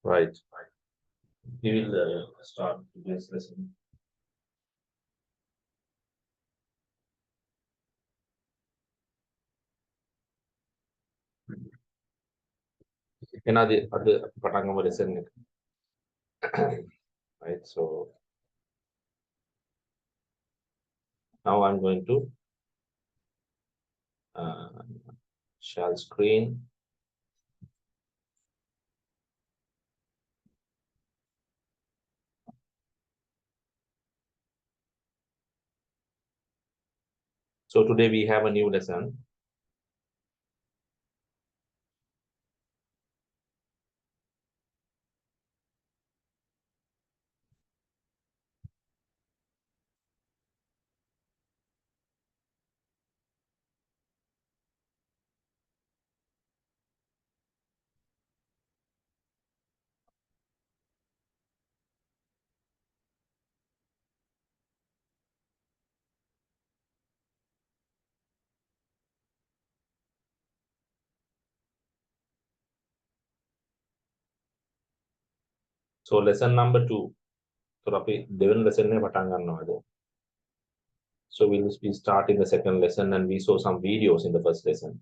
Right. We will start today's lesson. Another patangam lesson. Right. So now I'm going to uh, share screen. So today we have a new lesson. So lesson number 2. So අපි දෙවෙනි lesson එක පටන් ගන්නවා. So we'll be starting the second lesson, and we saw some videos in the first lesson.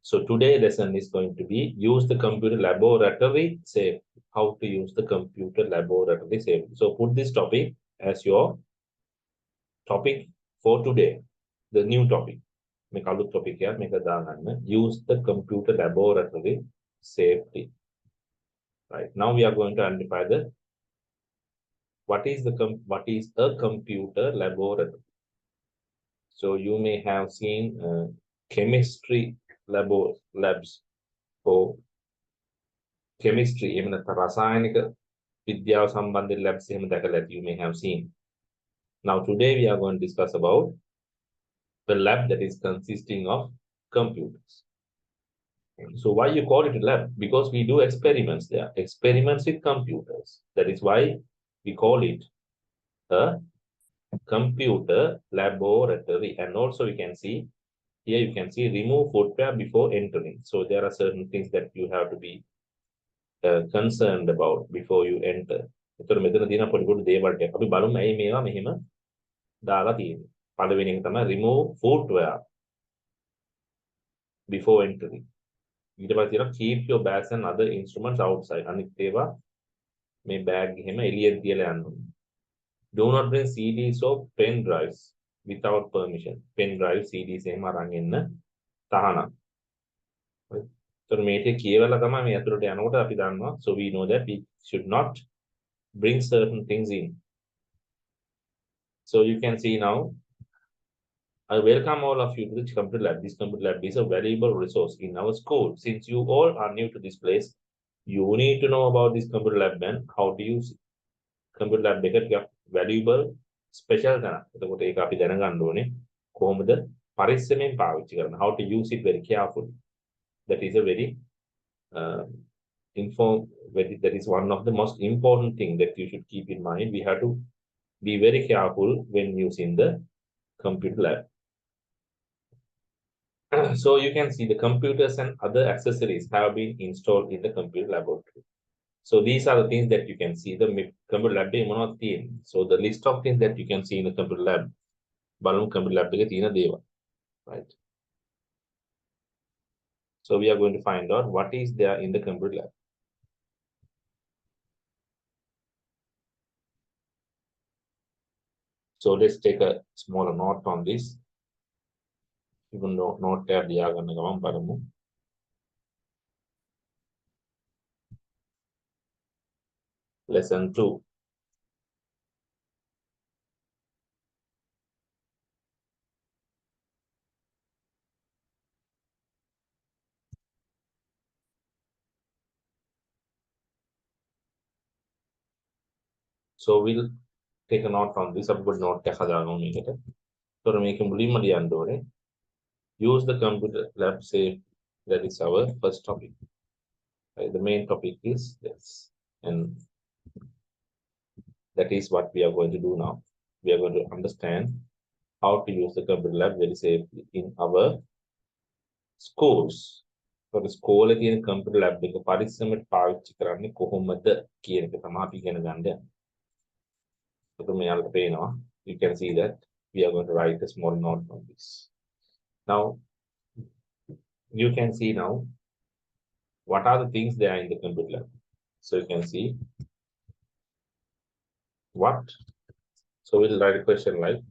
So today's lesson is going to be use the computer laboratory safely. How to use the computer laboratory safely. So put this topic as your topic for today, the new topic. Make a topic here, make a use the computer laboratory safely. Right now we are going to identify the what is a computer laboratory. So you may have seen chemistry labs for chemistry, even the රසායනික විද්‍යාව සම්බන්ධ labs එහෙම දැකලා ඇති, you may have seen. Now today we are going to discuss about the lab that is consisting of computers. So why you call it a lab? Because we do experiments there, experiments with computers. That is why we call it a computer laboratory. And also you can see here, you can see remove footwear before entering. So there are certain things that you have to be concerned about before you enter. ඒතර මෙතන තියෙන පොඩි පොඩි දේවල් ටික අපි බලමු ඇයි මේවා මෙහෙම දාලා තියෙන්නේ. පළවෙනි එක තමයි remove footwear before entering. ඊට පස්සේ තියෙනවා keep your bags and other instruments outside. අනිත් ඒවා මේ බෑග් එහෙම එළියට තියලා යන්න ඕනේ. Do not bring CDs or pen drives without permission. Pen drive CDs එහෙම අරන් එන්න තහනම්. So මේකේ කියවලා තමයි මේ අතුරට යනකොට අපි දන්නවා. So we know that we should not bring certain things in. So you can see now, I welcome all of you to the computer lab. This computer lab is a valuable resource in our school. Since you all are new to this place, you need to know about this computer lab and how to use it. Computer lab එක ටිකක් valuable special තැනක්. එතකොට ඒක අපි දැනගන්න ඕනේ කොහොමද පරිස්සමෙන් පාවිච්චි කරන්න. How to use it very carefully. That is a very that is one of the most important thing that you should keep in mind. We have to be very careful when using the computer lab. So you can see the computers and other accessories have been installed in the computer laboratory. So these are the things that you can see the computer lab. So the list of things that you can see in the computer lab. Computer lab right? So we are going to find out what is there in the computer lab. So let's take a smaller note on this. Even though note tab lesson 2. So we'll take a note on this. Good note. So make use the computer lab safe. That is our first topic. Right? The main topic is this, and that is what we are going to do now. We are going to understand how to use the computer lab very safely in our schools. ස්කෝලේ තියෙන computer lab එක පරිස්සමට පාවිච්චි කරන්නේ කොහොමද කියන එක තමයි අපි ඉගෙන ගන්න යන්නේ. So මෙයාලට පේනවා, you can see that we are going to write a small note on this. Now you can see now what are the things there in the computer lab. So you can see what. So we'll write a question like,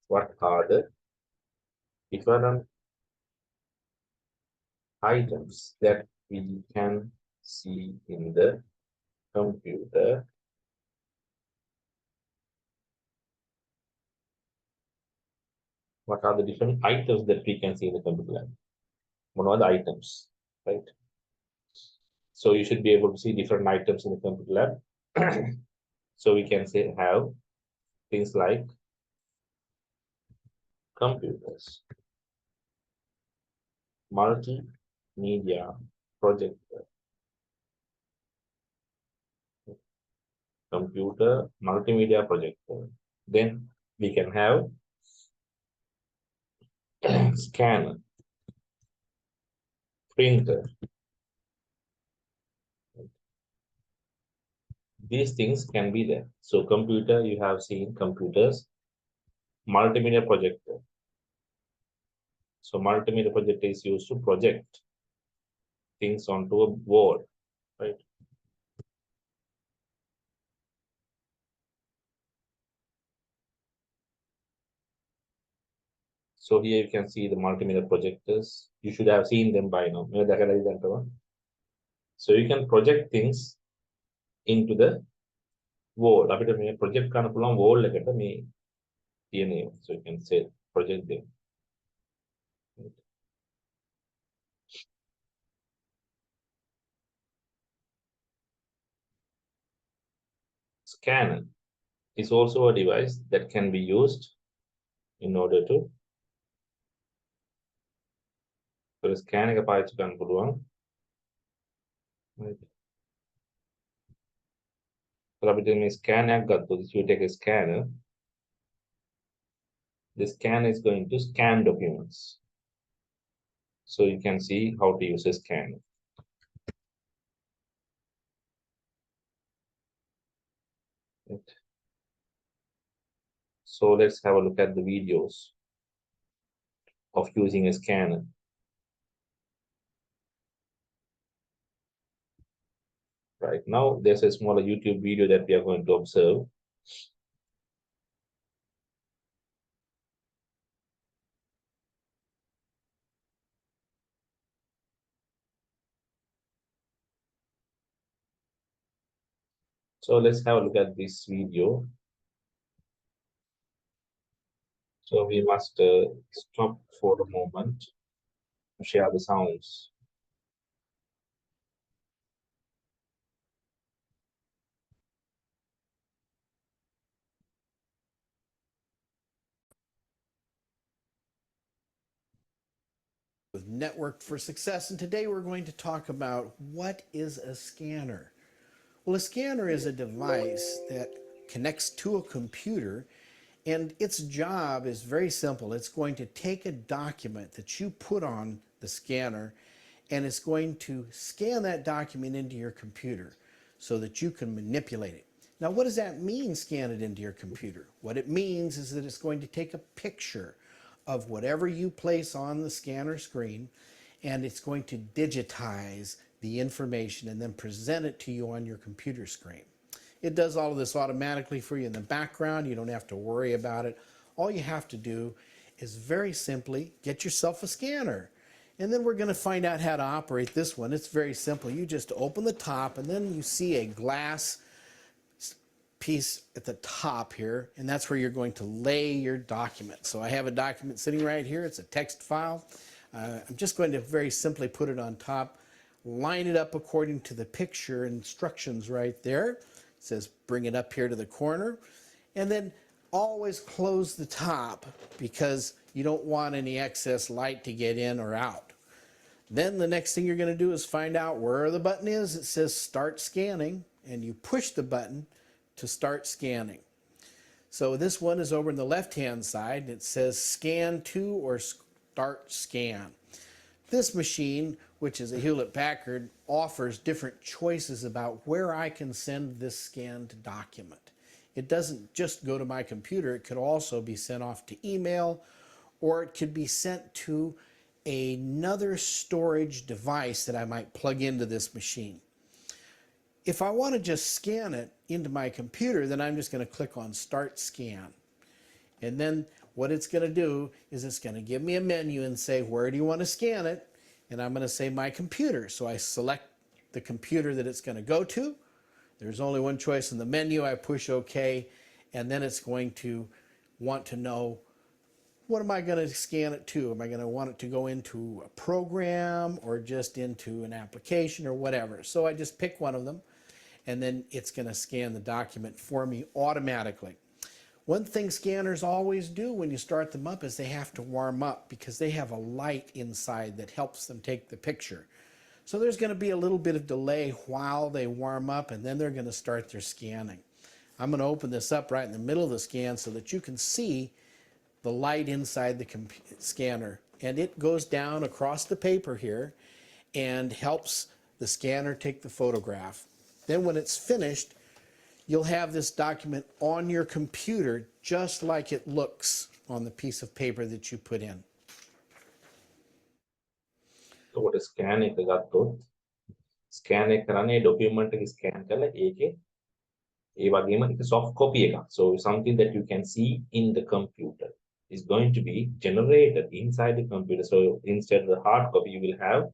what are the different items that we can see in the computer? What are the different items that we can see in the computer lab? What are the items, right? So you should be able to see different items in the computer lab. So we can say have things like computers, multimedia projector, computer, multimedia projector. Then we can have scanner, printer. These things can be there. So computer, you have seen computers, multimedia projector. So multimedia projector is used to project things onto a board, right? So here you can see the multimedia projectors. You should have seen them by now. So you can project things into the wall. අපිට මේ project කරන්න පුළුවන් wall එකට මේ තියෙන ඒවා. So you can say project them. Scanner is also a device that can be used in order to scan එක පාවිච්චි කරන්න පුළුවන්. Right. So අපිට මේ scan එකක් ගත්තොත් if you take a scanner, the scanner is going to scan documents. So you can see how to use a scanner. Right. So let's have a look at the videos of using a scanner. Right now, there's a smaller YouTube video that we are going to observe. So let's have a look at this video. So we must stop for a moment to share the sounds. With Network for Success, and today we're going to talk about what is a scanner. Well, a scanner is a device that connects to a computer, and its job is very simple. It's going to take a document that you put on the scanner, and it's going to scan that document into your computer so that you can manipulate it. Now, what does that mean, scan it into your computer? What it means is that it's going to take a picture of whatever you place on the scanner screen, and it's going to digitize the information and then present it to you on your computer screen. It does all of this automatically for you in the background. You don't have to worry about it. All you have to do is very simply get yourself a scanner. And then we're going to find out how to operate this one. It's very simple. You just open the top, and then you see a glass piece at the top here, and that's where you're going to lay your document. So I have a document sitting right here. It's a text file. I'm just going to very simply put it on top, line it up according to the picture instructions right there. It says bring it up here to the corner, and then always close the top because you don't want any excess light to get in or out. Then the next thing you're going to do is find out where the button is. It says start scanning, and you push the button to start scanning. So this one is over on the left-hand side. It says scan to or start scan. This machine which is a Hewlett Packard, offers different choices about where I can send this scanned document. It doesn't just go to my computer, it could also be sent off to email, or it could be sent to another storage device that I might plug into this machine. If I want to just scan it into my computer, then I'm just going to click on Start Scan. And then what it's going to do is it's going to give me a menu and say, where do you want to scan it? And I'm going to say my computer. So I select the computer that it's going to go to. There's only one choice in the menu. I push OK, and then it's going to want to know, what am I going to scan it to? Am I going to want it to go into a program or just into an application or whatever? So I just pick one of them, and then it's going to scan the document for me automatically. One thing scanners always do when you start them up is they have to warm up because they have a light inside that helps them take the picture. So there's going to be a little bit of delay while they warm up, and then they're going to start their scanning. I'm going to open this up right in the middle of the scan so that you can see the light inside the scanner. And it goes down across the paper here and helps the scanner take the photograph. Then when it's finished, you'll have this document on your computer just like it looks on the piece of paper that you put in. So what is scan එක ගත්තොත් scan එක කරන්නේ document එක scan කරලා ඒකේ ඒ වගේම ඒක soft copy එකක්. So something that you can see in the computer is going to be generated inside the computer. So instead of the hard copy, you will have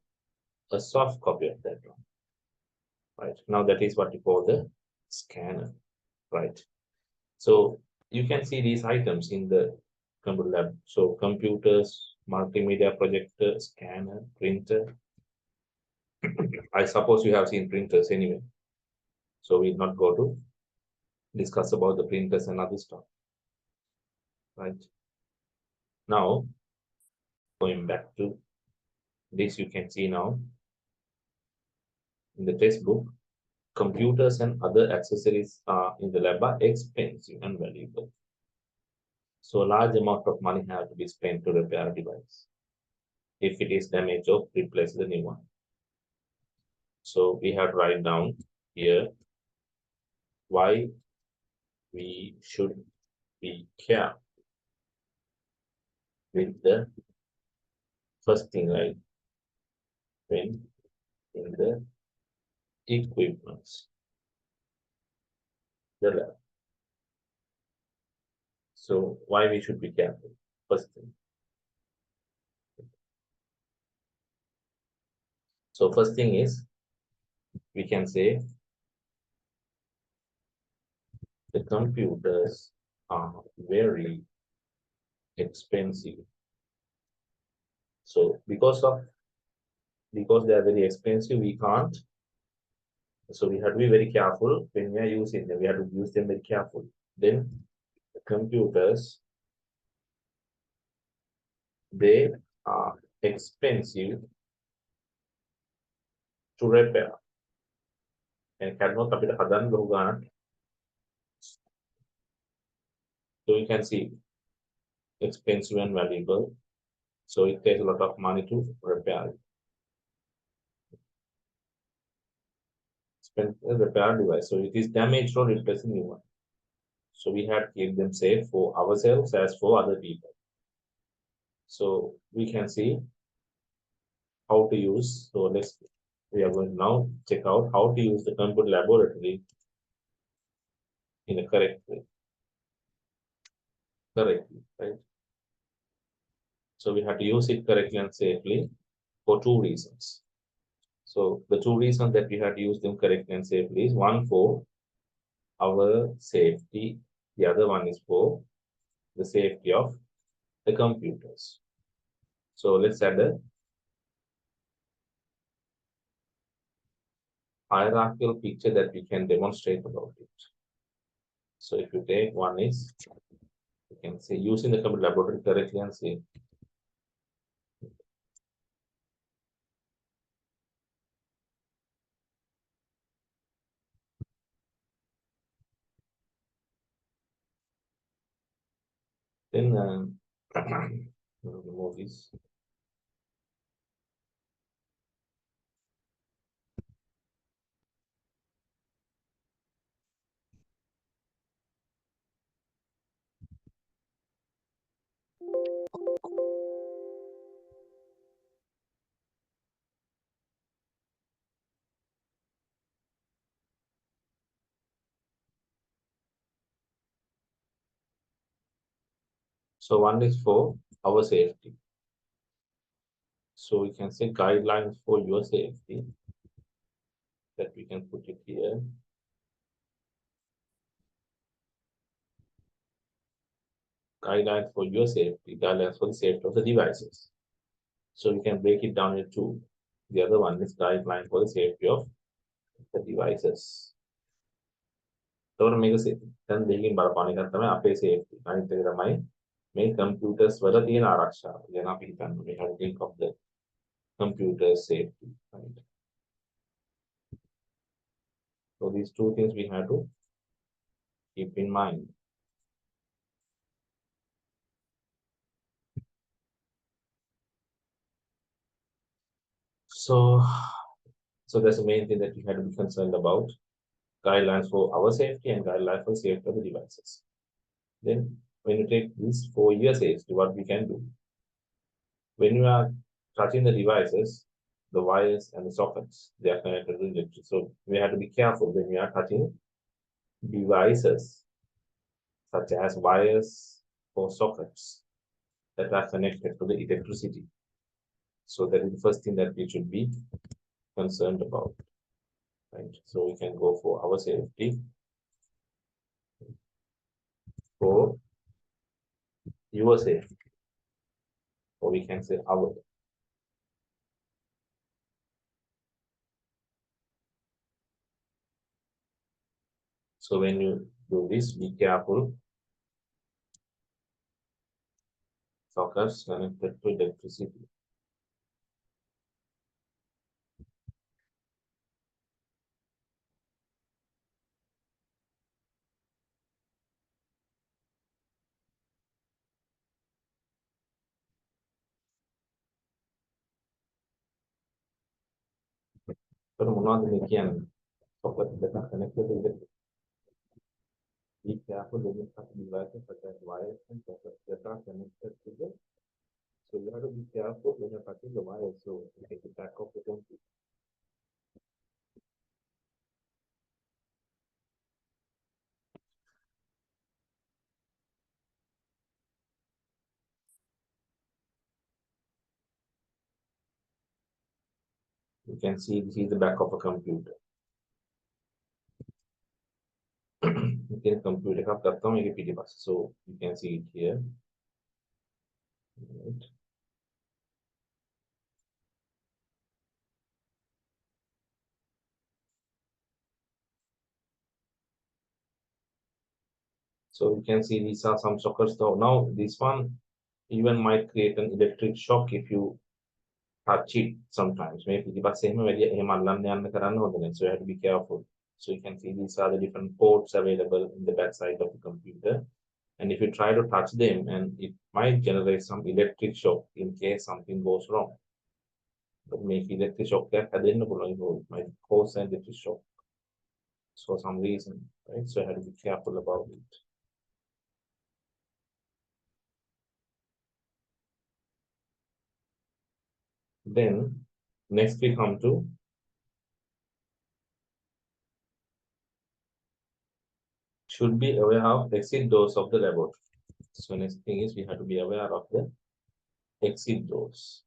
a soft copy of that one. Right now, that is what you call the scanner. Right. So you can see these items in the computer lab. So computers, multimedia projector, scanner, printer. I suppose you have seen printers anyway. So we'll not go to discuss about the printers and other stuff. Right. Now, going back to this, you can see now in the textbook, computers and other accessories in the lab are expensive and valuable. So a large amount of money have to be spent to repair a device. If it is damaged or replace the new one. So we have to write down here why we should be careful with the first thing, right? When in the equipments, the lab. So why we should be careful? First thing. So first thing is we can say the computers are very expensive. So because they are very expensive, we can't. So we have to be very careful when we are using them. We have to use them very carefully. Then the computers, they are expensive to repair. And cannot අපිට හදන්න බහු ගාණක්. So you can see expensive and valuable. So it takes a lot of money to repair it. Spend a repair device. So it is damaged or replace a new one. So we have to keep them safe for ourselves as for other people. So we can see how to use. So we are going to now check out how to use the computer laboratory in a correct way. Correctly, right? So we have to use it correctly and safely for two reasons. So the two reasons that we have to use them correctly and safely is one for our safety, the other one is for the safety of the computers. So let's add a hierarchical picture that we can demonstrate about it. So if you take one is, you can say using the computer laboratory correctly and say then remove this. So one is for our safety. So we can say guidelines for your safety, that we can put it here. Guidelines for your safety, guidelines for the safety of the devices. So we can break it down into two. The other one is guideline for the safety of the devices. එතකොට මේක දැන් දෙකකින් බලපාන එකක් තමයි අපේ safety. අනිත් එක තමයි මේ computers වල තියෙන ආරක්ෂාව. දැන් අපි හිතන්න we have to think of the computer safety, right? So these two things we have to keep in mind. So that's the main thing that we have to be concerned about. Guidelines for our safety and guidelines for safety of the devices. Then when you take this 4-year safety, what we can do? When you are touching the devices, the wires and the sockets, they are connected to electric. So we have to be careful when we are touching devices such as wires or sockets that are connected to the electricity. So that is the first thing that we should be concerned about, right? So we can go for our safety, for your safety, or we can say our. So when you do this, be careful. Sockets connected to electricity. Pero මොනවද මේ කියන්නේ? Sockets that are connected to electricity. Be careful when you touch devices such as wires and sockets that are connected to the. So you have to be careful when you're touching the wires. So you take the back of the computer. You can see this is the back of a computer. Okay, computer එකක් ගත්තාම මේකේ පිටිපස්ස. So you can see it here. Right. So you can see these are some sockets. Though now this one even might create an electric shock if you touch it sometimes. මේ පිටිපස්සේ එහෙම වැඩි එහෙම අල්ලන්න යන්න කරන්න හොඳ නැහැ. So you have to be careful. So you can see these are the different ports available in the back side of the computer. And if you try to touch them, and it might generate some electric shock in case something goes wrong. But make electric shock that might cause an electric shock for some reason, right? So I have to be careful about it. Then next we come to should be aware of exit doors of the laboratory. So next thing is we have to be aware of the exit doors.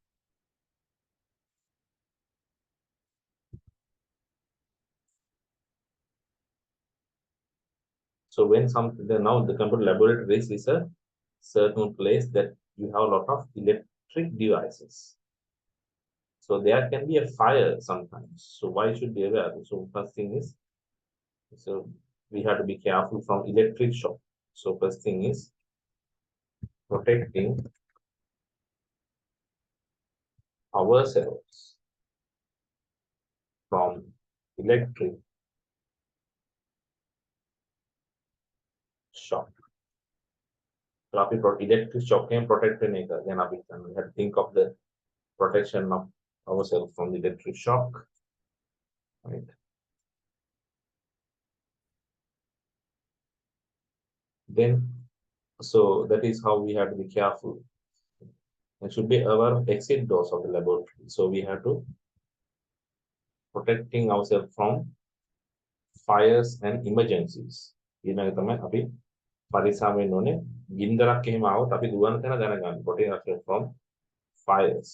So when now the computer laboratory is a certain place that you have a lot of electric devices. So there can be a fire sometimes. So why should be aware? So first thing is, so we have to be careful from electric shock. So first thing is protecting ourselves from electric shock. So electric shock can protect the neighbor. Then we have to think of the protection of ourselves from the electric shock, right? Then, so that is how we have to be careful. It should be our exit doors of the laboratory. So we have to protecting ourselves from fires and emergencies. ඊළඟ තමයි අපි පරිස්සම් වෙන්න ඕනේ. ගින්දරක් එහෙම આવොත් අපි දුවන තැන දැනගන්න. Protection from fires.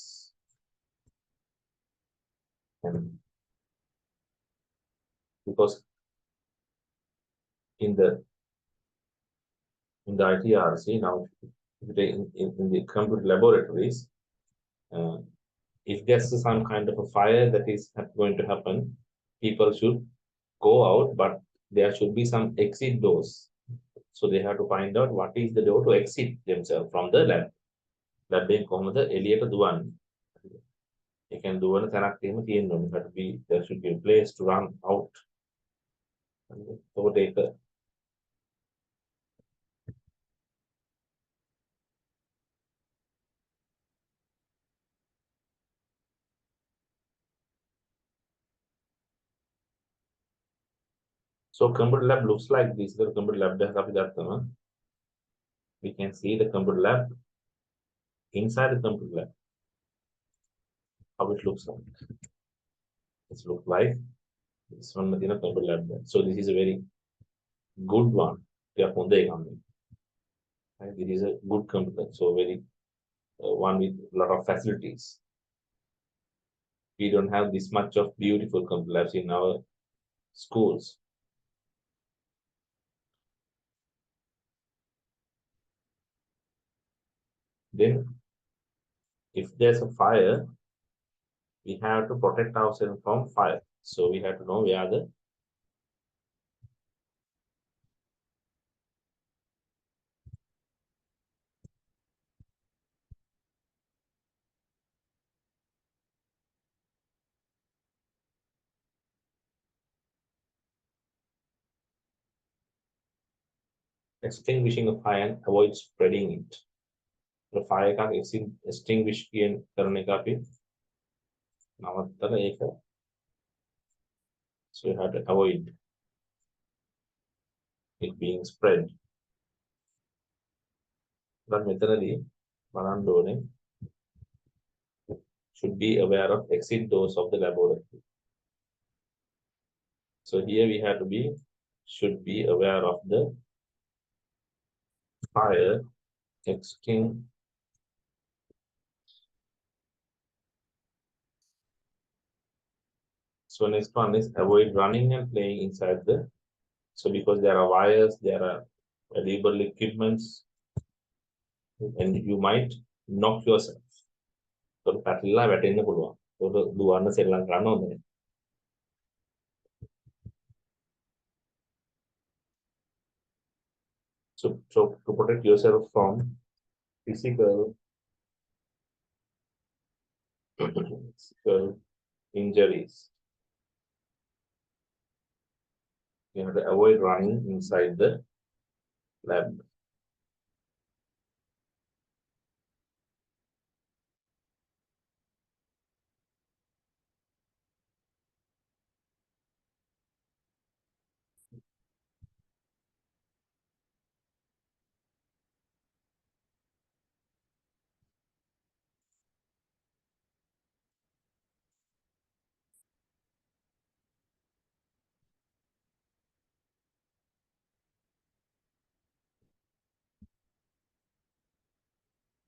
And because in the ITRC now, in the computer laboratories, if there's some kind of a fire that is going to happen, people should go out, but there should be some exit doors. So they have to find out what is the door to exit themselves from the lab. Lab එකෙන් කොහොමද එළියට දුවන්නේ? ඒ කියන්නේ දුවන තැනක් එහෙම තියෙන්න ඕනේ. But there should be a place to run out. එතකොට ඒක So computer lab looks like this. The computer lab එකක් අපි ගත්තම we can see the computer lab inside the computer lab. How it looks like. It looks like this one within a computer lab. So this is a very good one. Right? It is a good computer. So very one with a lot of facilities. We don't have this much of beautiful computer labs in our schools. Then, if there's a fire, we have to protect ourselves from fire. So we have to know where the extinguishing a fire and avoid spreading it. The fire can extinguish කියන කරන එක අපි නවත්තලා ඒක. So you have to avoid it being spread. දැන් මෙතනදී බලන්න ඕනේ should be aware of exit doors of the laboratory. So here we have to be should be aware of the fire extinguishing. So next one is avoid running and playing inside the. So because there are wires, there are valuable equipments, and you might knock yourself. So පැටලලා වැටෙන්න පුළුවන්. ඒක දුවන්න සෙල්ලම් කරන්න හොඳ නැහැ. So to protect yourself from physical injuries, you have to avoid running inside the lab.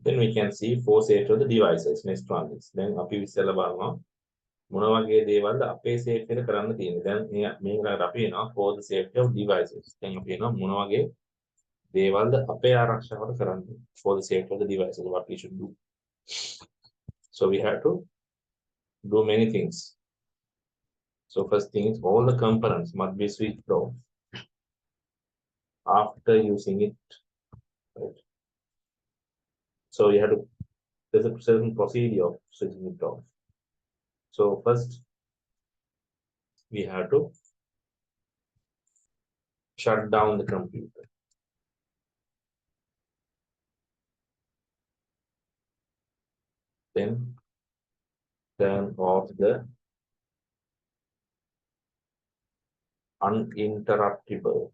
Then we can see four safety of the devices. Next one is then අපි ඉස්සෙල්ලා බලනවා මොන වගේ දේවල්ද අපේ සේෆ් එක කරන්න තියෙන්නේ. දැන් මේකට අපි එනවා for the safety of devices. දැන් අපි එනවා මොන වගේ දේවල්ද අපේ ආරක්ෂාවට කරන්න for the safety of the devices, what we should do. So we have to do many things. So first thing is all the components must be switched off after using it. Right? So you have to, there's a certain procedure of switching it off. So first we have to shut down the computer. Then turn off the uninterruptible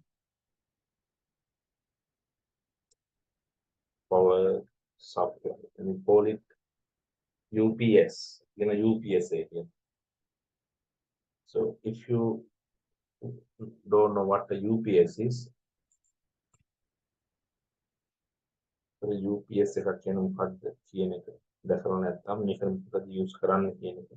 power supply, and we call it UPS. UPS here. So if you don't know what the UPS is, UPS එකක් කියන මොකක්ද කියන එක දැකලා නැත්නම් මේක මොකද use කරන්න කියන එක.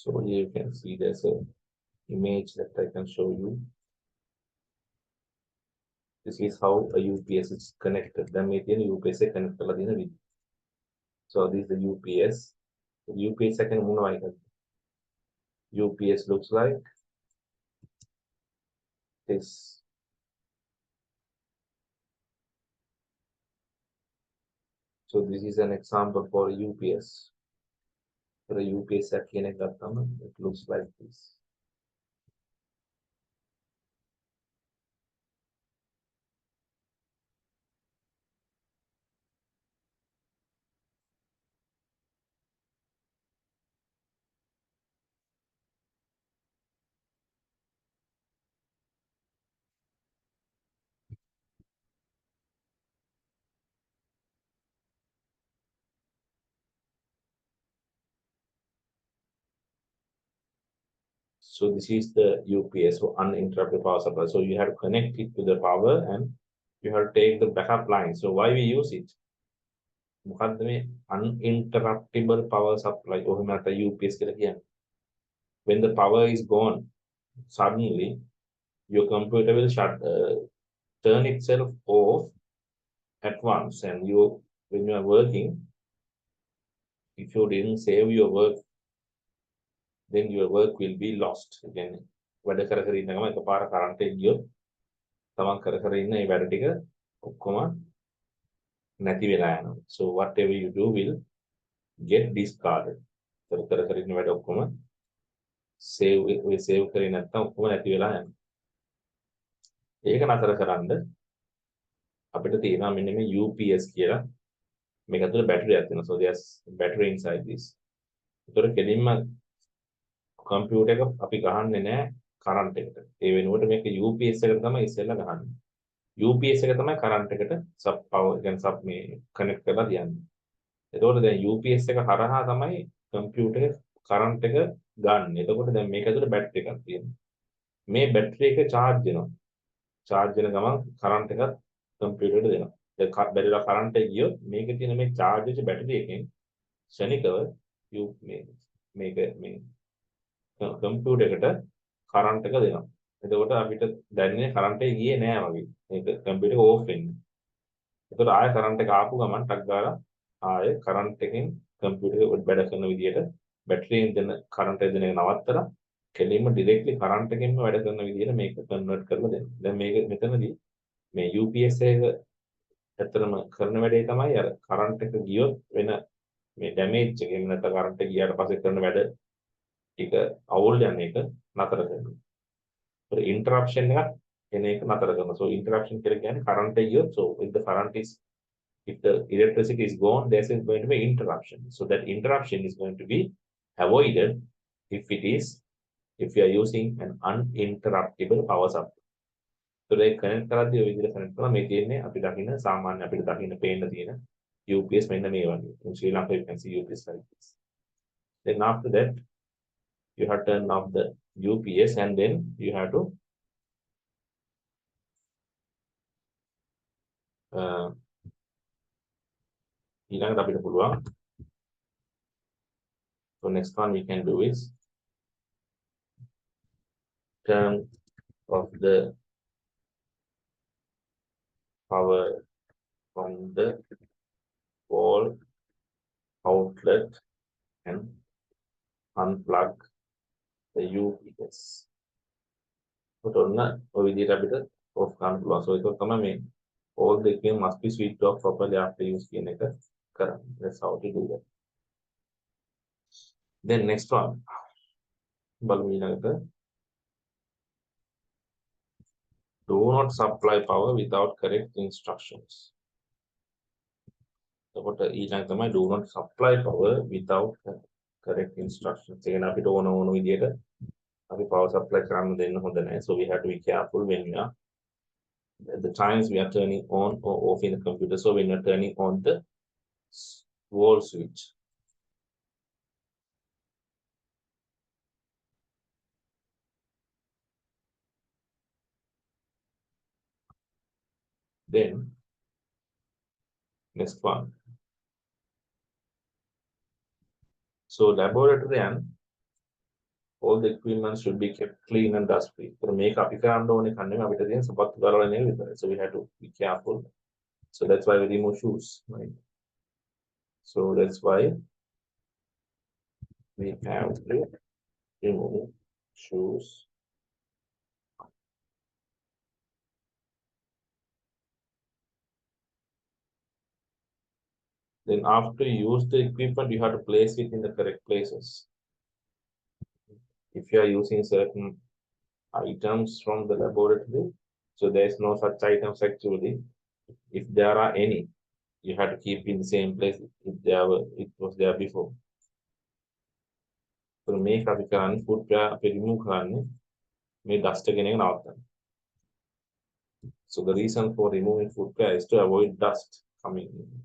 So here you can see there's a image that I can show you. This is how a UPS is connected. දැන් මේ තියෙන UPS එක connect කරලා තියෙන විදිහ. So this is the UPS. The UPS එකෙන් මොනවා එකද? UPS looks like this. So this is an example for a UPS. For a UPS එකක් කියන එක ගත්තම it looks like this. So this is the UPS, so uninterrupted power supply. So you have to connect it to the power and you have to take the backup line. So why we use it? මොකද්ද මේ uninterruptible power supply? ඔහෙම නැත්නම් UPS කියලා කියන්නේ. When the power is gone, suddenly your computer will turn itself off at once, and when you are working, if you didn't save your work, then your work will be lost. Again, වැඩ කර කර ඉන්න ගමන් එකපාර current එක ගියොත් තමන් කර කර ඉන්න ඒ වැඩ ටික ඔක්කොම නැති වෙලා යනවා. So whatever you do will get discarded. කර කර ඉන්න වැඩ ඔක්කොම save කරේ නැත්නම් ඔක්කොම නැති වෙලා යනවා. ඒක නතර කරන්න අපිට තියෙනවා මෙන්න මේ UPS කියලා මේක ඇතුලේ බැටරියක් තියෙනවා. So there's battery inside this. ඒතර කෙලින්ම කම්පියුටර් එක අපි ගහන්නේ නැහැ කරන්ට් එකට. ඒ වෙනුවට මේක UPS එකට තමයි ඉස්සෙල්ලා ගහන්නේ. UPS එක තමයි කරන්ට් එකට සබ් පවර් කියන්නේ සබ් මේ කනෙක්ට් කරලා තියන්නේ. එතකොට දැන් UPS එක හරහා තමයි කම්පියුටරේ කරන්ට් එක ගන්න. එතකොට දැන් මේක ඇතුලේ බැටරි එකක් තියෙනවා. මේ බැටරි එක charge වෙනවා. charge වෙන ගමන් කරන්ට් එකත් කම්පියුටරේට දෙනවා. දැන් බැරිලා කරන්ට් එක ගියොත් මේකේ තියෙන මේ charge වෙච්ච බැටරි එකෙන් ශනිකව මේක මේ කම්පියුටර් එකට කරන්ට් එක දෙනවා. එතකොට අපිට දැනෙන්නේ කරන්ට් එක ගියේ නෑ වගේ. මේක කම්පියුටර් එක ඕෆ් වෙන්නේ. එතකොට ආයෙ කරන්ට් එක ආපු ගමන් ටක් ගාලා ආයෙ කරන්ට් එකෙන් කම්පියුටර් එක වැඩ කරන විදිහට බැටරියෙන් දෙන කරන්ට් එක දෙන එක නවත්තලා කෙලින්ම ඩිරෙක්ට්ලි කරන්ට් එකෙන්ම වැඩ කරන විදිහට මේක කන්වර්ට් කරලා දෙනවා. දැන් මේක මෙතනදී මේ UPS එක ඇත්තටම කරන වැඩේ තමයි අර කරන්ට් එක ගියොත් වෙන මේ ඩැමේජ් එක එහෙම නැත්නම් කරන්ට් එක ගියාට පස්සේ කරන වැඩ ටික අවුල් යන එක නතර කරනවා. So interruption එකක් එන එක නතර කරනවා. So interruption කියලා කියන්නේ current එක ගියොත් so if the electricity is gone, there is going to be interruption. So that interruption is going to be avoided if you are using an uninterruptible power supply. So ඒක connect කරද්දී ඔය විදිහට connect කරලා මේ තියෙන්නේ අපි දකින්න සාමාන්‍ය අපිට දකින්න පේන්න තියෙන UPS මෙන්න මේ වගේ. In Sri Lanka you can see UPS like this. Then after that you have to turn off the UPS and then you have to ඊළඟට අපිට පුළුවන් so next one we can do is turn off the power from the wall outlet and unplug the UPS. So ඔන්න ඔය විදිහට අපිට off කරන්න පුළුවන්. So ඒක තමයි මේ all the equipment must be switched off properly after use කියන එක කරන්නේ. That's how to do that. Then next one බලමු ඊළඟට Do not supply power without correct instructions. So what do not supply power without correct instructions. Again, අපි ඕන විදියට අපි power supply කරන්න දෙන්න හොඳ නැහැ. So we have to be careful when we are at the times we are turning on or off in the computer. So when you're turning on the wall switch, then next one. So laboratory and all the equipment should be kept clean and dust free. So we have to be careful. So that's why we remove shoes, right? So that's why we have to remove shoes. Then after you use the equipment, you have to place it in the correct places. If you are using certain items from the laboratory, so there's no such items actually. If there are any, you have to keep in the same place if it was there before. So make අපි කරන්නේ food remove කරන්නේ මේ dust එක ගෙන නවත්තන්න. So the reason for removing footwear is to avoid dust coming in.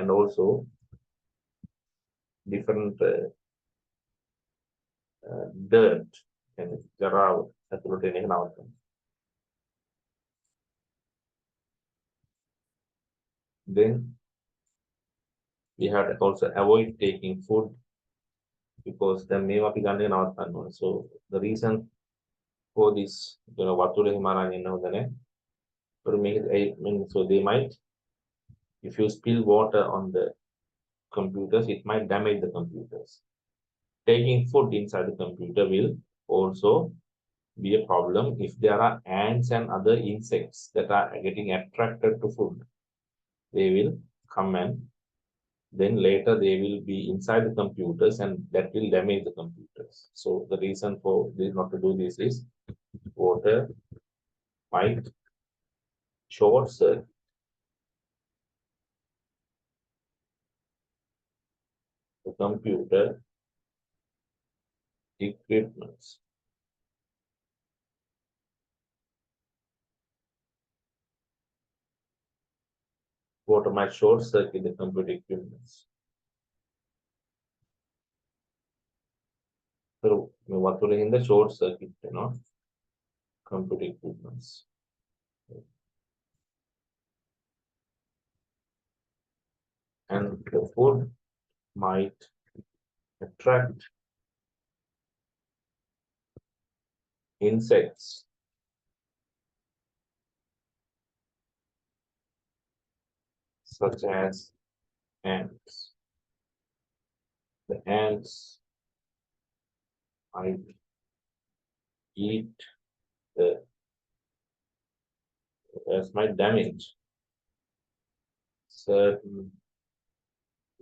And also different dirt and ජරාව ඇතුළට එන එක නවත්තන්න. Then we have to also avoid taking food because then මේවා අපි ගන්න එක නවත්තන්න ඕනේ. So the reason for this, වතුර එහෙම අරන් එන්න හොඳ නැහැ. So make it, so they might, if you spill water on the computers, it might damage the computers. Taking food inside the computer will also be a problem if there are ants and other insects that are getting attracted to food. They will come and then later they will be inside the computers and that will damage the computers. So the reason for this not to do this is water might short circuit the computer equipments. Water might short circuit the computer equipments. So වතුර හින්දා short circuit වෙනවා computer equipments. And the food might attract insects such as ants. The ants might eat might damage certain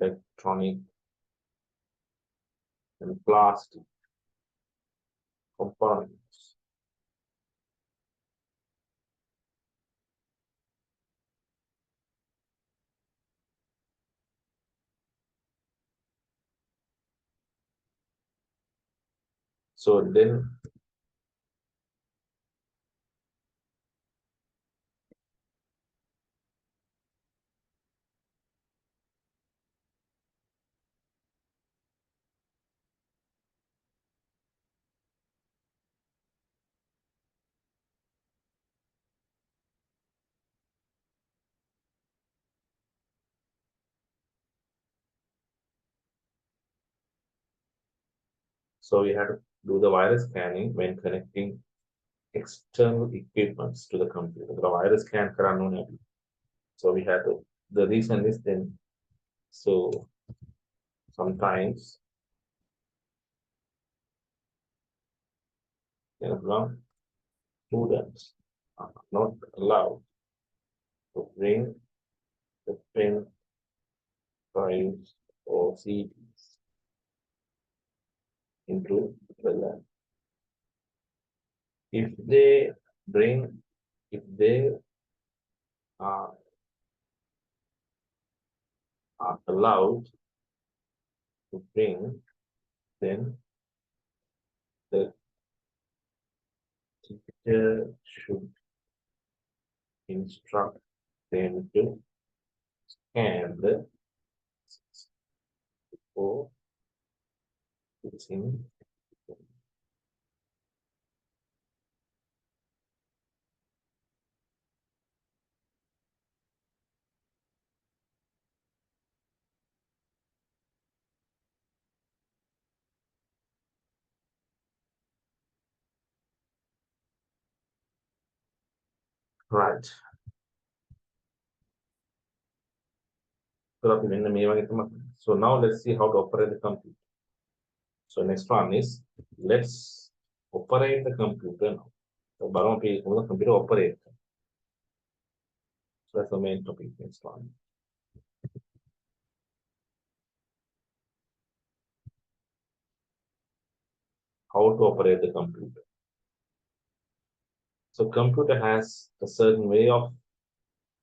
electronic and plastic components. So then so we had to do the virus scanning when connecting external equipments to the computer. The virus scan කරන්න ඕනේ අපි. So we had to, the reason is then, so sometimes students are not allowed to bring the pen drives or CDs into the lab. If they bring if they are allowed to bring, then the teacher should instruct them to scan the or using right. So now let's see how to operate the computer. So next one is let's operate the computer now. So baru අපි කොහොමද computer operate කරන්නේ? So that's the main topic next one. How to operate the computer. So computer has a certain way of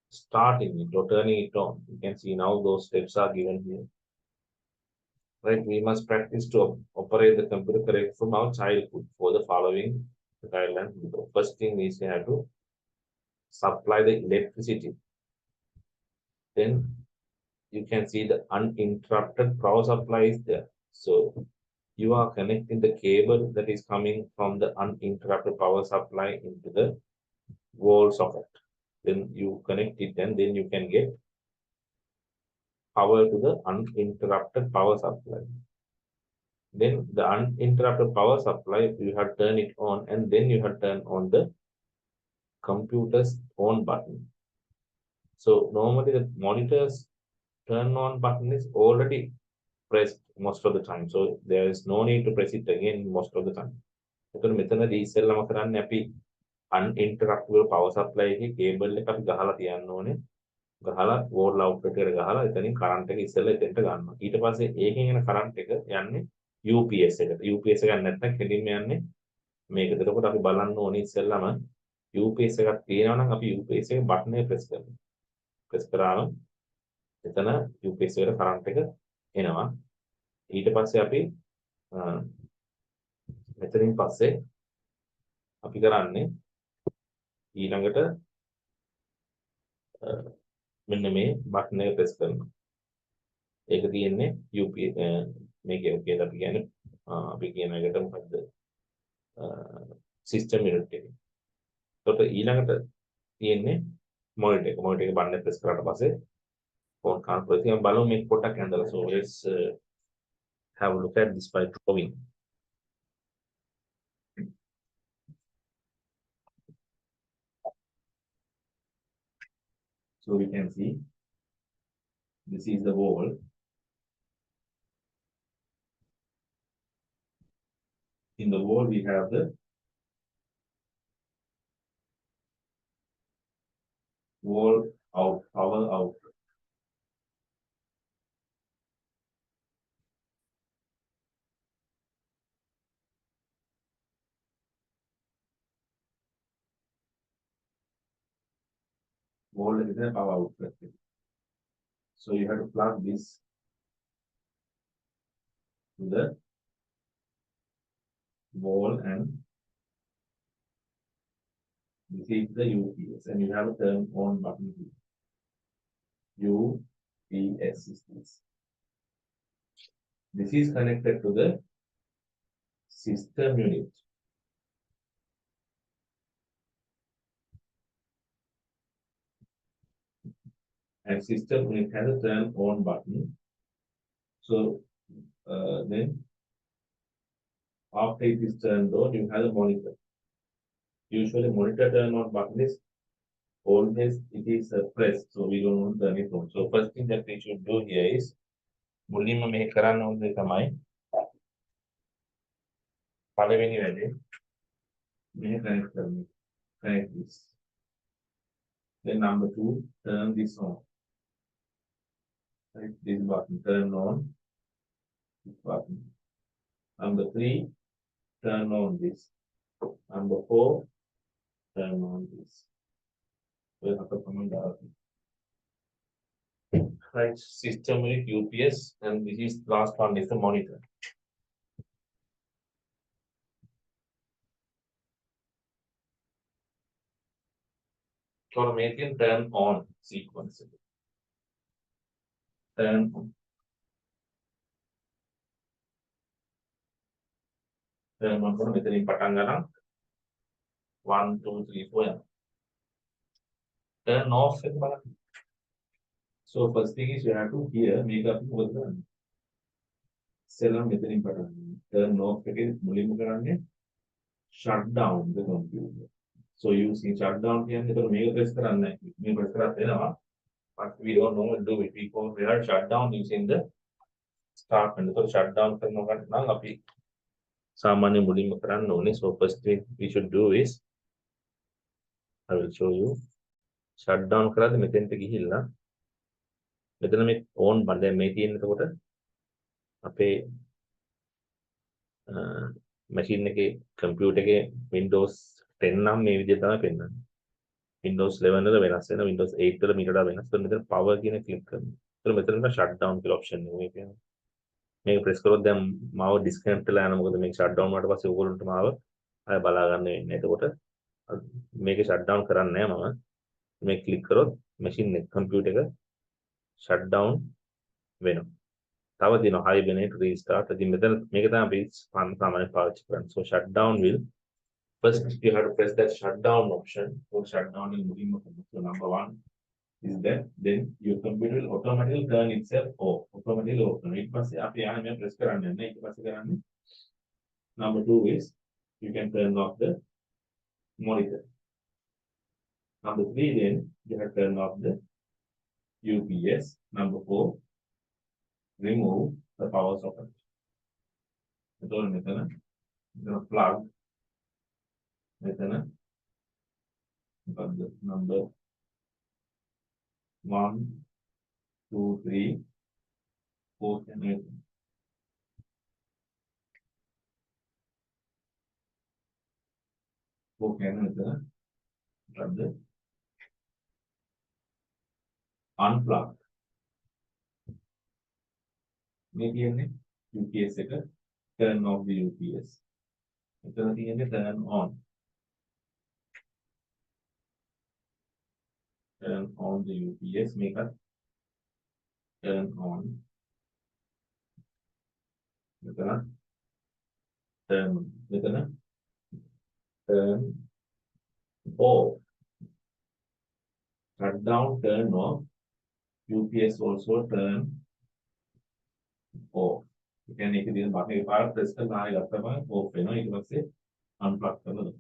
starting it or turning it on. You can see now those steps are given here. Right, we must practice to operate the computer correctly from our childhood for the following guidelines. The first thing is we have to supply the electricity. Then you can see the uninterrupted power supply is there. So you are connecting the cable that is coming from the uninterrupted power supply into the wall socket. Then you connect it and then you can get power to the uninterrupted power supply. Then the uninterrupted power supply, you have turn it on and then you have turn on the computer's on button. So normally the monitor's turn on button is already pressed most of the time. So there is no need to press it again most of the time. එතකොට මෙතනදී ඉස්සෙල්ලාම කරන්නේ අපි uninterruptible power supply එකේ cable එක අපි ගහලා තියන්න ඕනේ. ගහලා wall outlet එකට ගහලා එතනින් current එක ඉස්සෙල්ලා එතෙන්ට ගන්නවා. ඊට පස්සේ ඒකෙන් එන current එක යන්නේ UPS එකට. UPS එක නැත්නම් කෙලින්ම යන්නේ මේකට. එතකොට අපි බලන්න ඕනේ ඉස්සෙල්ලාම UPS එකක් තියෙනවා නම් අපි UPS එකේ බටන් එක press කරනවා. press කරාම එතන UPS එකට current එක එනවා. ඊට පස්සේ අපි මෙතනින් පස්සේ අපි කරන්නේ ඊළඟට මෙන්න මේ බටන් එක press කරනවා. ඒක තියෙන්නේ UPS මේකේ ඔකේ අපි කියන්නේ අපි කියන එකට මොකද්ද සිස්ටම් යුනිට් එක. එතකොට ඊළඟට තියෙන්නේ මොනිටර් එක. මොනිටර් එක බටන් එක press කරාට පස්සේ phone conference එක බලමු මේක පොඩ්ඩක් ඇඳලා. So let's have a look at this by drawing. So we can see this is the wall. In the wall we have the wall out, power out. Wall is a power outlet. So you have to plug this to the wall and this is the UPS and you have a turn on button here. UPS is this. This is connected to the system unit. And system unit has a turn on button. So then after it is turned on, you have a monitor. Usually monitor turn on button is always it is pressed, so we don't want to turn it on. So first thing that we should do here is මුලින්ම මේ කරන්න ඕනේ තමයි පළවෙනි වැඩේ මේ connect කරන්න. Connect this. Then number 2, turn this on. Right, this button turn on. This button. Number 3, turn on this. Number 4, turn on this. Right, system with UPS, and this is last one is the monitor. So make it turn on sequence. Turn on. Turn on for මෙතනින් පටන් ගන්න 1 2 3 4 turn off එක බලන්න. So first thing is you have to here make up මොකද කරන්නේ? ඉස්සෙල්ලා මෙතනින් පටන් ගන්න. Turn off එකේ මුලින්ම කරන්නේ shut down the computer. So using shut down කියන්නේ ඒතර මේක press කරන්නේ නැහැ. මේක press කරත් වෙනවා. But we don't know do it because we are shut down using the start menu. So shut down කරනවා නම් අපි සාමාන්‍ය මුලින්ම කරන්න ඕනේ. So first thing we should do is I will show you. Shut down කරද්දී මෙතෙන්ට ගිහිල්ලා මෙතන මේ on බන් දැන් මේ තියෙන එතකොට අපේ මැෂින් එකේ කම්පියුටර් එකේ Windows 10 නම් මේ විදිහට තමයි පෙන්නන්නේ. Windows 11 වල වෙනස් වෙනවා. Windows 8 වල මීට වඩා වෙනස්. මෙතන power කියන ක්ලික් කරනවා. එතකොට මෙතන shut down කියලා option එක මේ තියෙනවා. මේක press කරොත් දැන් මාව disconnect වෙලා යනවා. මොකද මේක shut down වුණාට පස්සේ ඕගොල්ලන්ට මාව ආය බලා ගන්න වෙන්නේ. එතකොට මේක shut down කරන්නේ නැහැ මම. මේ ක්ලික් කරොත් මැෂින් එක කම්පියුටර් එක shut down වෙනවා. තව දිනවා hibernate restart. ඉතින් මෙතන මේක තමයි අපි සාමාන්‍යයෙන් පාවිච්චි කරන්නේ. So shut down will first you have to press that shutdown option. So shutdown in මුලින්ම so number 1 is that then your computer will automatically turn itself off. Automatically off. ඊට පස්සේ අපි ආයෙ මේ press කරන්නේ නැහැ. ඊට පස්සේ කරන්නේ number 2 is you can turn off the monitor. Number 3 then you have to turn off the UPS. Number 4 remove the power socket. එතකොට මෙතන plug මෙතන number 1 2 3 4 and 8. Okay, මෙතන unplug. මේ කියන්නේ UPS එක turn off the UPS. මෙතන තියෙන්නේ turn on. Turn on the UPS. මේක turn on. මෙතන turn off. Shut down, turn off. UPS also turn off. You can make it in button එක පාර press කරලා ආයෙ ගත්තම off වෙනවා. ඊට පස්සේ unplug කරනවා.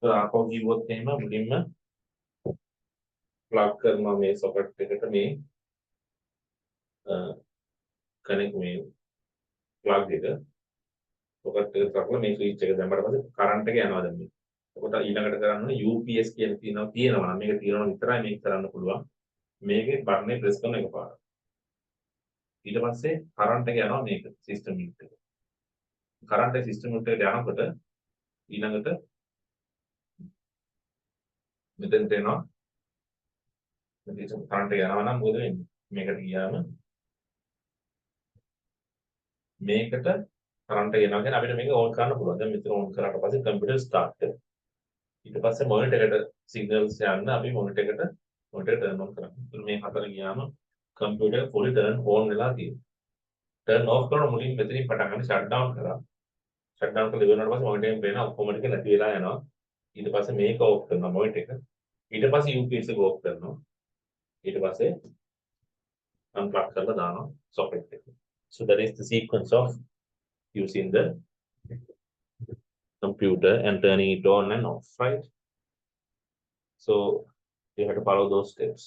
So ආපහු ගියොත් එහෙම මුලින්ම plug කරනවා මේ socket එකට මේ connect මේ plug එක socket එක දාලා මේ switch එක දැම්මට පස්සේ current එක යනවා දැන් මේ. එතකොට ඊළඟට කරන්න ඕනේ UPS කියන තියෙනවා නම් මේක තියෙනවා විතරයි මේක කරන්න පුළුවන්. මේකේ බටන් එක press කරන එකපාර. ඊට පස්සේ current එක යනවා මේක system unit එකට. current එක system unit එකට යනකොට ඊළඟට මෙතෙන්ට එනවා. මෙතන current එක යනවා නම් මොකද වෙන්නේ? මේකට ගියාම මේකට current එක යනවා කියන්නේ අපිට මේක on කරන්න පුළුවන්. දැන් මෙතන on කරාට පස්සේ computer start වෙනවා. ඊට පස්සේ monitor එකට signals යන්න අපි monitor එකට monitor turn on කරනවා. ඒත් මේ හතර ගියාම computer fully turn on වෙලා තියෙනවා. turn off කරන මුලින් මෙතනින් පටන් ගන්න shut down කරා. shut down කරලා ඉවරනට පස්සේ monitor එකෙන් වෙන ඔක්කොම ටික නැති වෙලා යනවා. ඊට පස්සේ මේක off කරනවා monitor එක. ඊට පස්සේ UPS එක off කරනවා. ඊට පස්සේ unplug කරලා දානවා socket එක. So that is the sequence of using the computer and turning it on and off, right? So you have to follow those steps.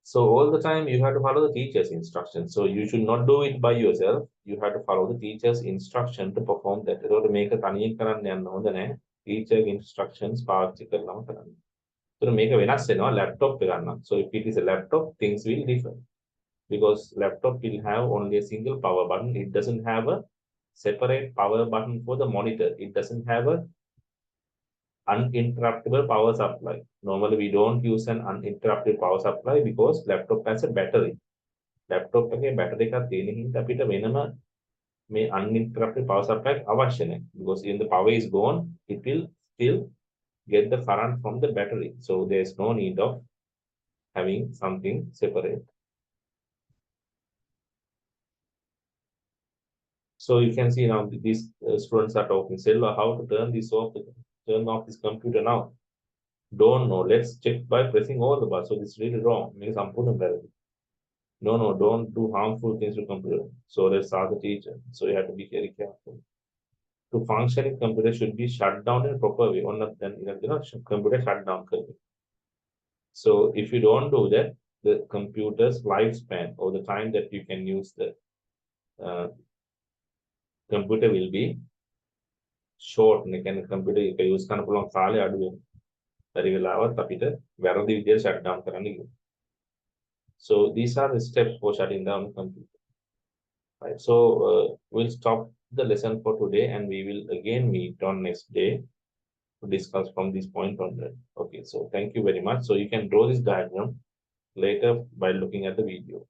So all the time you have to follow the teacher's instructions. So you should not do it by yourself. You have to follow the teacher's instruction to perform that. So to make a තනියෙන් කරන්න යන්න හොඳ නැහැ. Teacher instructions පාවිච්චි කරනම කරන්න. So to make a වෙනස් වෙනවා laptop එක ගන්න. So if it is a laptop, things will differ. Because laptop will have only a single power button. It doesn't have a separate power button for the monitor. It doesn't have a uninterruptible power supply. Normally, we don't use an uninterrupted power supply because laptop has a battery. Laptop එකේ battery එකක් තියෙන හින්දා අපිට වෙනම මේ uninterrupted power supply අවශ්‍ය නැහැ. Because when the power is gone, it will still get the current from the battery. So there is no need of having something separate. So you can see now these students are talking, Selva, how to turn this off, turn off this computer now. Don't know. Let's check by pressing all the buttons. So this is really wrong. Means Sampurna Bharati. No, don't do harmful things to computer. So let's ask the teacher. So you have to be very careful. To functioning computer should be shut down in a proper way. Or not, then computer shut down. So if you don't do that, the computer's lifespan or the time that you can use the uh, computer will be short. Can computer if you use kind of long කාලය අඩු වෙනවා. බැරි වෙලාවත් අපිට වැරදි විදියට shut down කරන්න ඉන්නේ. So these are the steps for shutting down the computer. Right. So we'll stop the lesson for today and we will again meet on next day to discuss from this point onward. Okay, so thank you very much. So you can draw this diagram later by looking at the video.